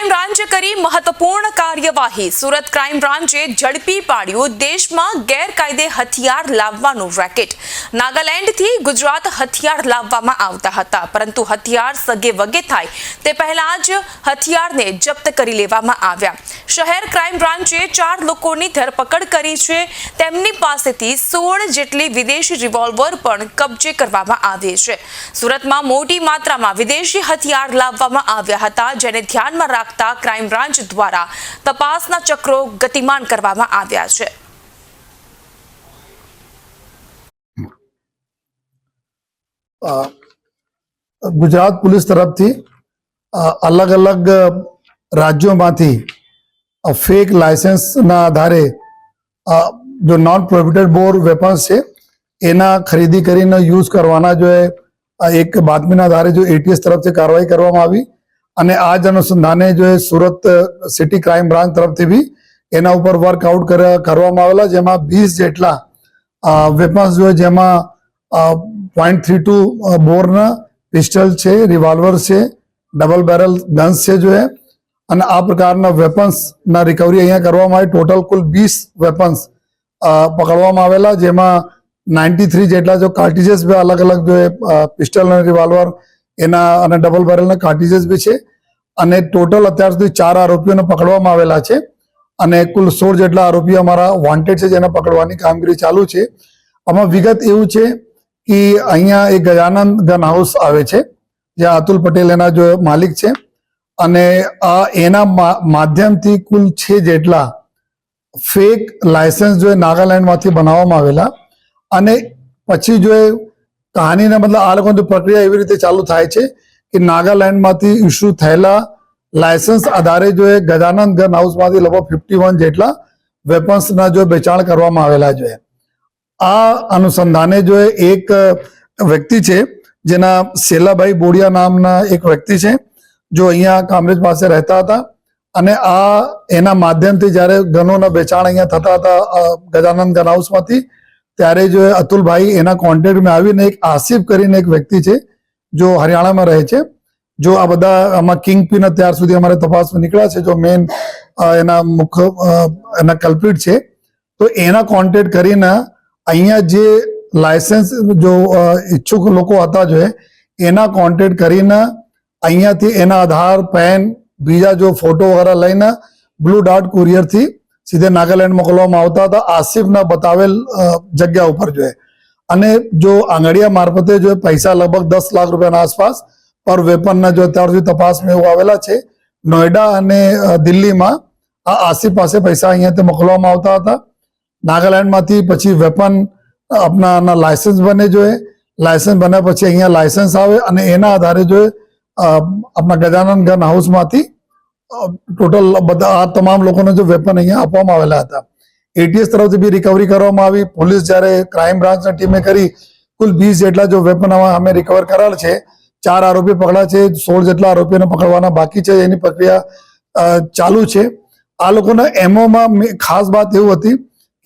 બ્રાન્ચે કરી મહત્વપૂર્ણ કાર્યવાહી। સુરત ક્રાઇમ બ્રાન્ચે ઝડપી પાડ્યું દેશમાં ગેરકાયદે હથિયાર લાવવાનું રેકેટ। નાગાલેન્ડથી ગુજરાત હથિયાર લાવવામાં આવતા હતા, પરંતુ હથિયાર સગે વગે થાય તે પહેલા જ હથિયારને જપ્ત કરી લેવામાં આવ્યા। શહેર ક્રાઇમ બ્રાન્ચે 4 લોકોની ધરપકડ કરી છે। તેમની પાસેથી 16 જેટલી વિદેશી રિવોલ્વર પણ કબજે કરવામાં આવી છે। સુરતમાં મોટી માત્રામાં વિદેશી હથિયાર લાવવામાં આવ્યા હતા, જેને ધ્યાનમાં રાખતા ક્રાઇમ બ્રાન્ચ દ્વારા તપાસના ચક્રો ગતિમાન કરવામાં આવ્યા છે। ગુજરાત પોલીસ તરફથી અલગ અલગ રાજ્યોમાંથી ફેક લાયસન્સના આધારે જો નોન પ્રોહિબિટેડ બોર વેપન્સ છે એના ખરીદી કરીને યુઝ કરવાના જો એક બાતમીના આધારે જો એટીએસ તરફથી કાર્યવાહી કરવામાં આવી અને આ જ અનુસંધાને જો સુરત સિટી ક્રાઇમ બ્રાન્ચ તરફથી બી એના ઉપર વર્કઆઉટ કરવામાં આવેલા, જેમાં 20 જેટલા વેપન્સ જો જેમાં .32 બોરના પિસ્ટલ છે, રિવોલ્વર છે, ડબલ બેરલ ગન્સ છે જો અને આ પ્રકારના વેપન્સના રિકવરી અહીંયા કરવામાં આવી। ટોટલ કુલ 20 વેપન્સ પકડવામાં આવેલા, જેમાં 93 જેટલા જો કાર્ટિजेस બી અલગ અલગ જો પિસ્ટલ અને રિવોલ્વર એના અને ડબલ બેરલના કાર્ટિजेस બી છે અને ટોટલ અત્યાર સુધી 4 આરોપીઓને પકડવામાં આવેલા છે અને કુલ 16 જેટલા આરોપીઓ અમારા વોન્ટેડ છે, જેને પકડવાની કામગીરી ચાલુ છે। આમાં વિગત એવું છે કે અહીંયા એક ગજાનંદ ગન હાઉસ આવે છે, જ્યાં અતુલ પટેલ એના જો માલિક છે અને એના માધ્યમથી કુલ 6 જેટલા ફેક લાયસન્સ જો નાગાલેન્ડમાંથી બનાવવામાં આવેલા અને પછી જો કહાનીના મતલબ આ લોકોની પ્રક્રિયા એવી રીતે ચાલુ થાય છે કે નાગાલેન્ડમાંથી ઇસ્યુ થયેલા લાયસન્સ આધારે જો ગજાનંદ ગન હાઉસમાંથી લગભગ 51 જેટલા વેપન્સના જો વેચાણ કરવામાં આવેલા છે। આ અનુસંધાને જો એક વ્યક્તિ છે જેના શેલાભાઈ બોડિયા નામના એક વ્યક્તિ છે, જો અહીંયા કામરેજ પાસે રહેતા હતા અને આ એના માધ્યમથી જ્યારે ગનોના વેચાણ અહીંયા થતા હતા ગજાનંદ ગન હાઉસમાંથી, ત્યારે જો અતુલભાઈ એના કોન્ટેક્ટમાં આવીને એક આસિફ કરીને એક વ્યક્તિ છે જો હરિયાણામાં રહે છે, જો આ બધા આમાં કિંગ પિન અત્યાર સુધી અમારે તપાસમાં નીકળ્યા છે, જો મેન એના મુખ્ય એના કલ્પ્રિટ છે, તો એના કોન્ટેક્ટ કરીને અહીંયા જે લાયસન્સ જો ઈચ્છુક લોકો હતા જો એના કોન્ટેક્ટ કરીને અહીંયાથી એના આધાર પેન બીજા જો ફોટો વગેરે લઈને બ્લુ ડાર્ટ કુરિયરથી સીધે નાગાલેન્ડ મોકલવામાં આવતા હતા આસિફના બતાવેલ જગ્યા ઉપર જો અને જો આંગળીયા મારફતે જો પૈસા લગભગ 10 લાખ રૂપિયાના આસપાસ પર વેપનના જો અત્યાર સુધી તપાસમાં એવું આવેલા છે। નોઈડા અને દિલ્હીમાં આ આસિફ પાસે પૈસા અહીંયાથી મોકલવામાં આવતા હતા। નાગાલેન્ડમાંથી પછી વેપન આપના લાયસન્સ બને જો લાયસન્સ બન્યા પછી અહીંયા લાયસન્સ આવે અને એના આધારે જો આપણા ગજાનંદ ગન હાઉસમાંથી ટોટલ બધા આ તમામ લોકોને જો વેપન અહીંયા આપવામાં આવેલા હતા। એટીએસ તરફથી બી રિકવરી કરવામાં આવી। પોલીસ જ્યારે ક્રાઇમ બ્રાન્ચના ટીમે કરી કુલ 20 જેટલા જો વેપન અમે રિકવર કરેલ છે। 4 આરોપી પકડ્યા છે, 16 જેટલા આરોપીઓને પકડવાના બાકી છે, એની પ્રક્રિયા ચાલુ છે। આ લોકોના એમઓમાં ખાસ વાત એવું હતી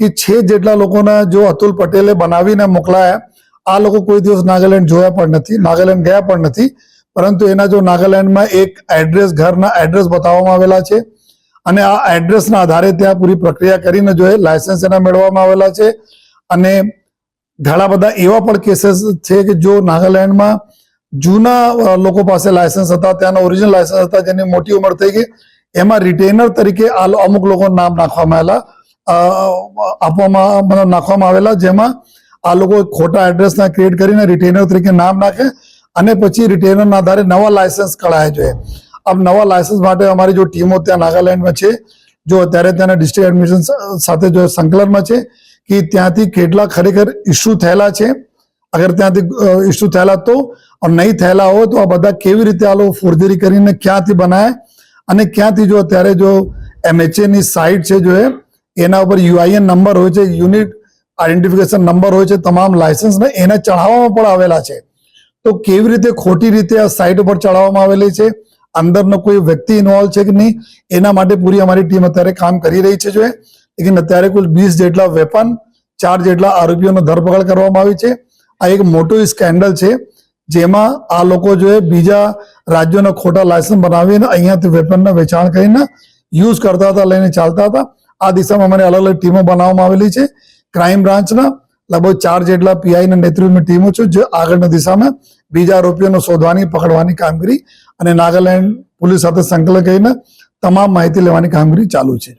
કે 6 જેટલા લોકોના જો અતુલ પટેલે બનાવીને મોકલાયા, આ લોકો કોઈ દિવસ નાગાલેન્ડ જોયા પણ નથી, નાગાલેન્ડ ગયા પણ નથી, પરંતુ એના જો નાગાલેન્ડમાં એક એડ્રેસ ઘરના એડ્રેસ બતાવવામાં આવેલા છે અને આ એડ્રેસના આધારે ત્યાં પૂરી પ્રક્રિયા કરીને જો લાયસન્સ એના મેળવવામાં આવેલા છે। અને ઘણા બધા એવા પણ કેસીસ છે કે જો નાગાલેન્ડમાં જૂના લોકો પાસે લાયસન્સ હતા, ત્યાંના ઓરિજિનલ લાયસન્સ હતા, જેની મોટી ઉંમર થઈ ગઈ, એમાં રિટેનર તરીકે અમુક લોકોના નામ નાખવામાં આવેલા, જેમાં આ લોકો ખોટા એડ્રેસના ક્રિએટ કરીને રિટેનર તરીકે નામ નાખે અને પછી રિટેનરના આધારે નવા લાયસન્સ કઢાય જોઈએ। अब નવા લાયસન્સ માટે અમારી જો ટીમો ત્યાં નાગાલેન્ડમાં છે, જો અત્યારે ત્યાંના ડિસ્ટ્રિક્ટ એડમિશન સાથે જો સંકલનમાં છે કે ત્યાંથી કેટલા ખરેખર ઇસ્યુ થયેલા છે, અગર ત્યાંથી ઇસ્યુ થયેલા તો નહીં થયેલા હોય તો આ બધા કેવી રીતે આ લોકો ફોર્જરી કરીને ક્યાંથી બનાય અને ક્યાંથી જો અત્યારે જો MHAની સાઇટ છે જો એના ઉપર UIN નંબર હોય છે, યુનિટ આઈડેન્ટિફિકેશન નંબર હોય છે, તમામ લાયસન્સને એને ચઢાવવામાં પણ આવેલા છે। તો કેવી રીતે ખોટી રીતે આ સાઇટ ઉપર ચડાવવામાં આવેલી છે, અંદરનો કોઈ વ્યક્તિ ઇન્વોલ્વ છે કે નહીં, એના માટે પૂરી અમારી ટીમ અત્યારે કામ કરી રહી છે જો લેકિન અત્યારે કુલ 20 જેટલા વેપન, 4 જેટલા આરોપીઓનો ધરપકડ કરવામાં આવી છે। આ એક મોટું સ્કેન્ડલ છે જેમાં આ લોકો જો બીજા રાજ્યોના ખોટા લાયસન્સ બનાવીને અહીંયાથી વેપનના વેચાણ કરીને યુઝ કરતા હતા, લઈને ચાલતા હતા. આ દિશામાં અમારી અલગ અલગ ટીમો બનાવવામાં આવેલી છે. ક્રાઇમ બ્રાન્ચના લગભગ 4 જેટલા પીઆઈના નેતૃત્વની ટીમો છે, જે આગળની દિશામાં બીજા આરોપીઓને શોધવાની, પકડવાની કામગીરી અને નાગાલેન્ડ પોલીસ સાથે સંકલન કરીને તમામ માહિતી લેવાની કામગીરી ચાલુ છે.